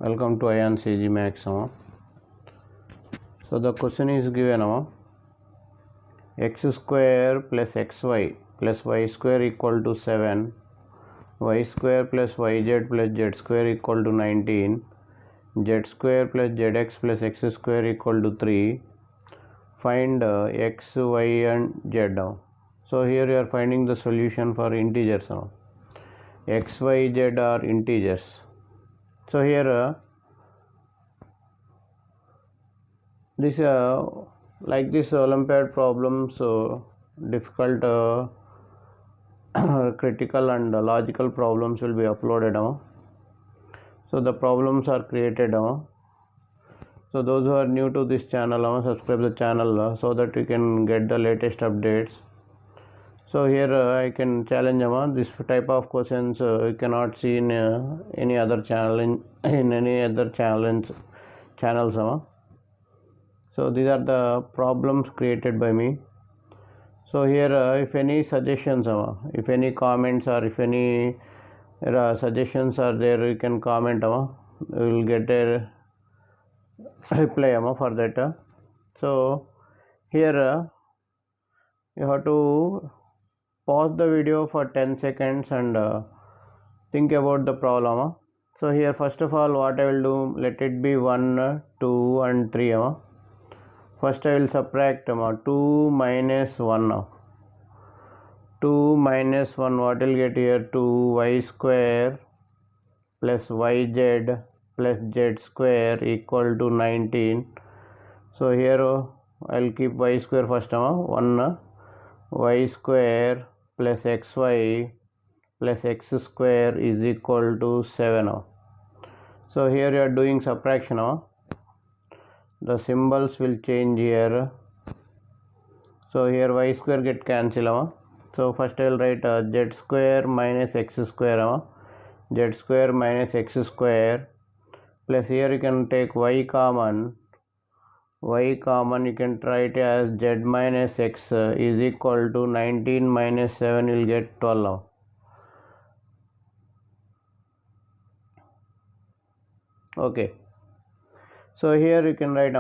Welcome to AyaansEasyMath. So the question is given x square plus xy plus y square equal to 7, y square plus yz plus z square equal to 19, z square plus zx plus x square equal to 3. Find x, y and z. So here you are finding the solution for integers. X, y, z are integers. So here this like this Olympiad problems, difficult critical and logical problems will be uploaded. So the problems are created. So those who are new to this channel, subscribe the channel so that you can get the latest updates. So here I can challenge this type of questions you cannot see in any other channel in any other channels. So these are the problems created by me. So here if any suggestions, if any comments or if any suggestions are there, you can comment. We will get a reply for that. So here you have to pause the video for 10 seconds and think about the problem. So here first of all what I will do, let it be 1, 2 and 3. First I will subtract 2 minus 1. 2 minus 1, what will get here? 2y square plus yz plus z square equal to 19. So here I will keep y square first. 1 y square plus xy plus x square is equal to 7. So here you are doing subtraction. The symbols will change here. So here y square get cancel. So first I will write z square minus x square. Z square minus x square plus here you can take y common. Y common you can write as z minus x is equal to 19 minus 7 will get 12. Okay. So here you can write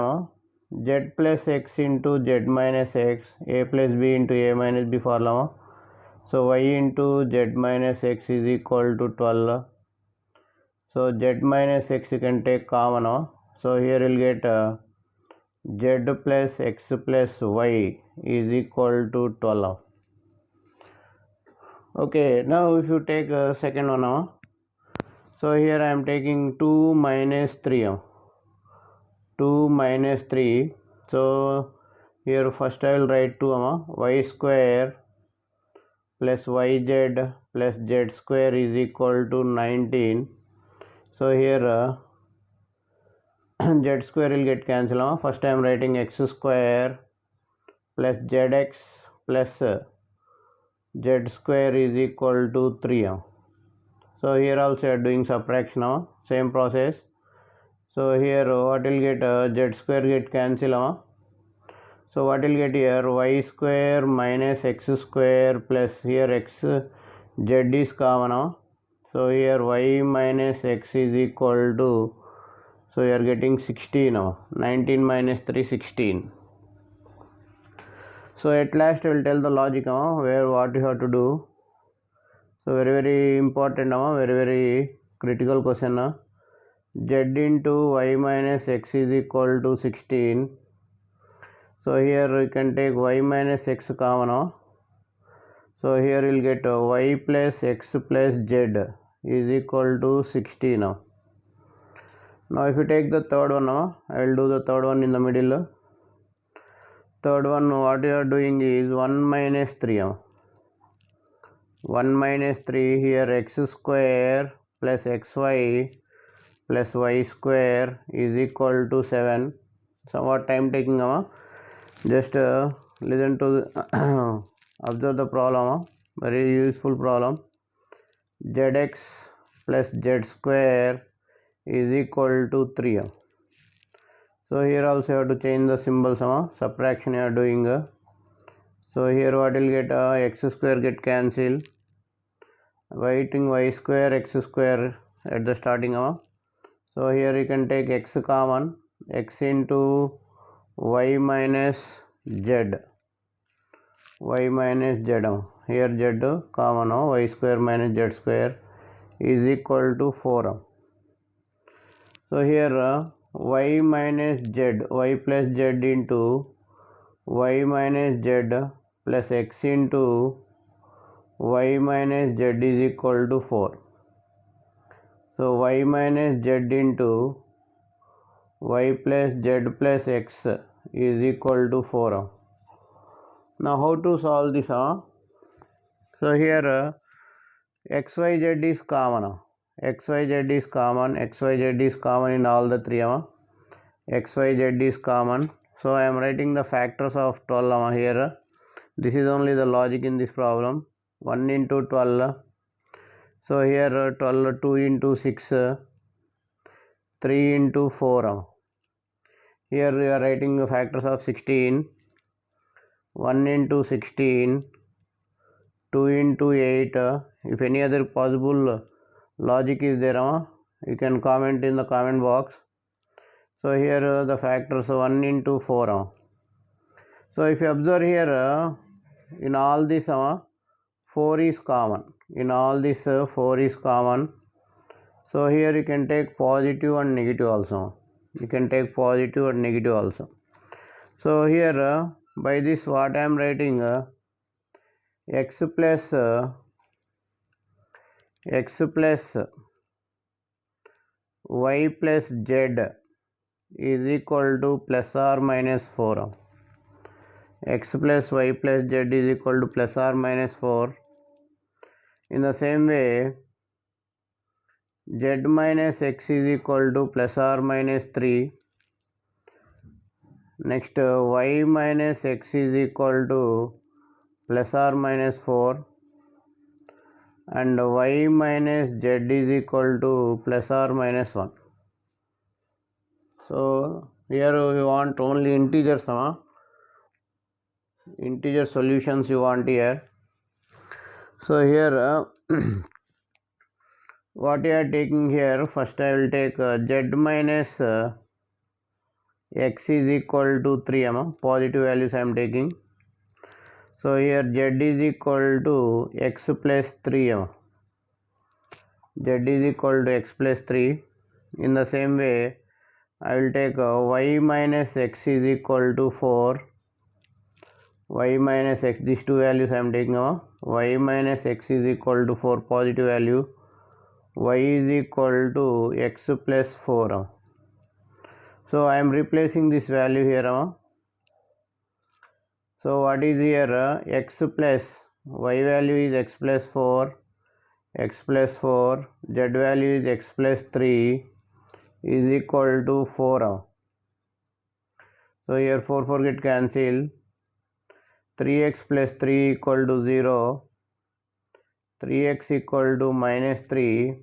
z plus x into z minus x, a plus b into a minus b formula. So y into z minus x is equal to 12. So z minus x you can take common. So here you will get z plus x plus y is equal to 12. Okay, now if you take second one, so here I am taking 2 minus 3. 2 minus 3. So here first I will write 2 y square plus yz plus z square is equal to 19. So here z square will get cancelled. First I am writing x square plus zx plus z square is equal to 3. So here also I am doing subtraction. Same process. So here what will get z square get cancel. So what will get here? Y square minus x square plus here x z is common. So here y minus x is equal to, so you are getting 16. 19 minus 3, 16. So at last I will tell the logic where what you have to do. So very important, very critical question. Z into y minus x is equal to 16. So here you can take y minus x common. So here you will get y plus x plus z is equal to 16. Now if you take the third one, I will do the third one in the middle. Third one, what you are doing is 1 minus 3. 1 minus 3, here x square plus xy plus y square is equal to 7. Somewhat time taking. Just listen to the observe the problem. Very useful problem. Zx plus z square is equal to 3. So here also you have to change the symbols. Subtraction you are doing. So here what will get x square get cancelled. Writing y square x square at the starting. So here you can take x common, x into y minus z, y minus z. Here z common, y square minus z square is equal to 4. So here y minus z, y plus z into y minus z plus x into y minus z is equal to 4. So y minus z into y plus z plus x is equal to 4. Now how to solve this? So here xyz is common. xyz is common. xyz is common in all the three. xyz is common. So I am writing the factors of 12 here. This is only the logic in this problem. 1 into 12. So here 12, 2 into 6, 3 into 4. Here we are writing the factors of 16. 1 into 16, 2 into 8. If any other possible logic is there, you can comment in the comment box. So here the factors 1 into 4. So if you observe here, in all this 4 is common. In all this 4 is common. So here you can take positive and negative also. You can take positive and negative also. So here by this what I am writing, x plus y plus z is equal to plus or minus 4. X plus y plus z is equal to plus or minus 4. In the same way, z minus x is equal to plus or minus 3. Next, y minus x is equal to plus or minus 4. And y minus z is equal to plus or minus 1. So here we want only integers. Integer solutions you want here. So here what you are taking here, first I will take z minus x is equal to 3. Positive values I am taking. So here z is equal to x plus 3. Z is equal to x plus 3. In the same way, I will take y minus x is equal to 4. Y minus x, these two values I am taking. Y minus x is equal to 4, positive value. Y is equal to x plus 4. So I am replacing this value here. So what is here? X plus, y value is x plus 4. X plus 4, z value is x plus 3 is equal to 4. So here 4 get cancelled. 3x plus 3 equal to 0. 3x equal to minus 3.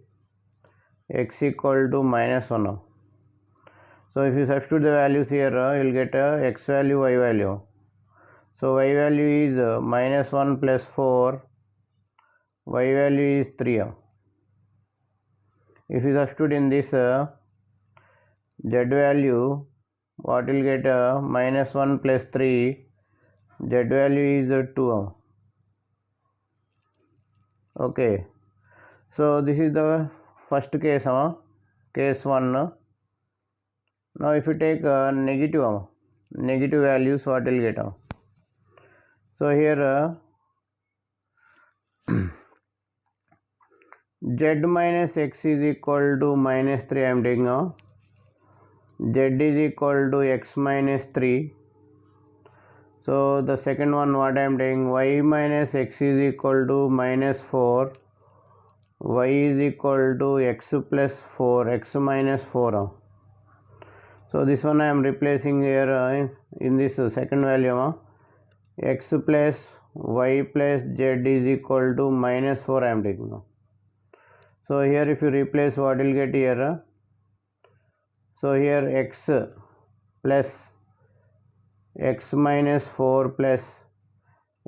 X equal to minus 1. So if you substitute the values here, you will get x value, y value. So y value is minus 1 plus 4. Y value is 3. If you substitute in this z value, what will get minus 1 plus 3, z value is 2. Okay, so this is the first case, case 1. Now if you take negative values, what will get? So here z minus x is equal to minus 3 I am taking. Z is equal to x minus 3. So the second one what I am taking, y minus x is equal to minus 4. Y is equal to x plus 4, x minus 4. So this one I am replacing here in this second value. X plus y plus z is equal to minus 4 I am taking. So here if you replace, what will get here? So here x plus x minus 4 plus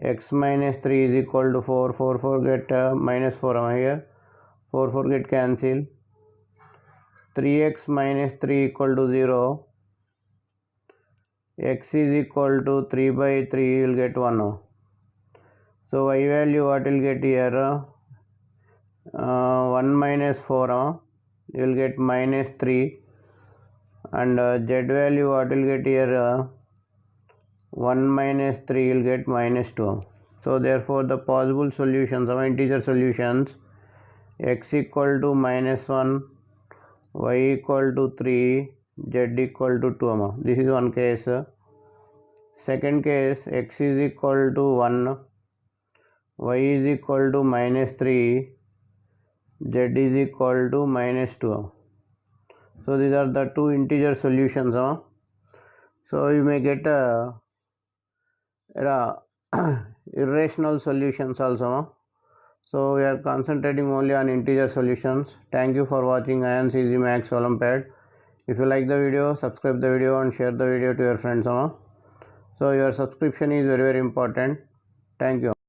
x minus 3 is equal to 4. 4 get minus 4 here. 4 get cancelled. 3x minus 3 equal to 0, x is equal to 3 by 3, you will get 1. So y value what will get here? 1 minus 4, you will get minus 3, and z value what will get here? 1 minus 3, you will get minus 2. So therefore the possible solutions of integer solutions, x equal to minus 1, y equal to 3, z equal to 2. This is one case. Second case, x is equal to 1, y is equal to minus 3, z is equal to minus 2. So these are the two integer solutions. So you may get irrational solutions also. So we are concentrating only on integer solutions. Thank you for watching AyaansEasyMath Olympiad. If you like the video, subscribe the video and share the video to your friends. So your subscription is very important. Thank you.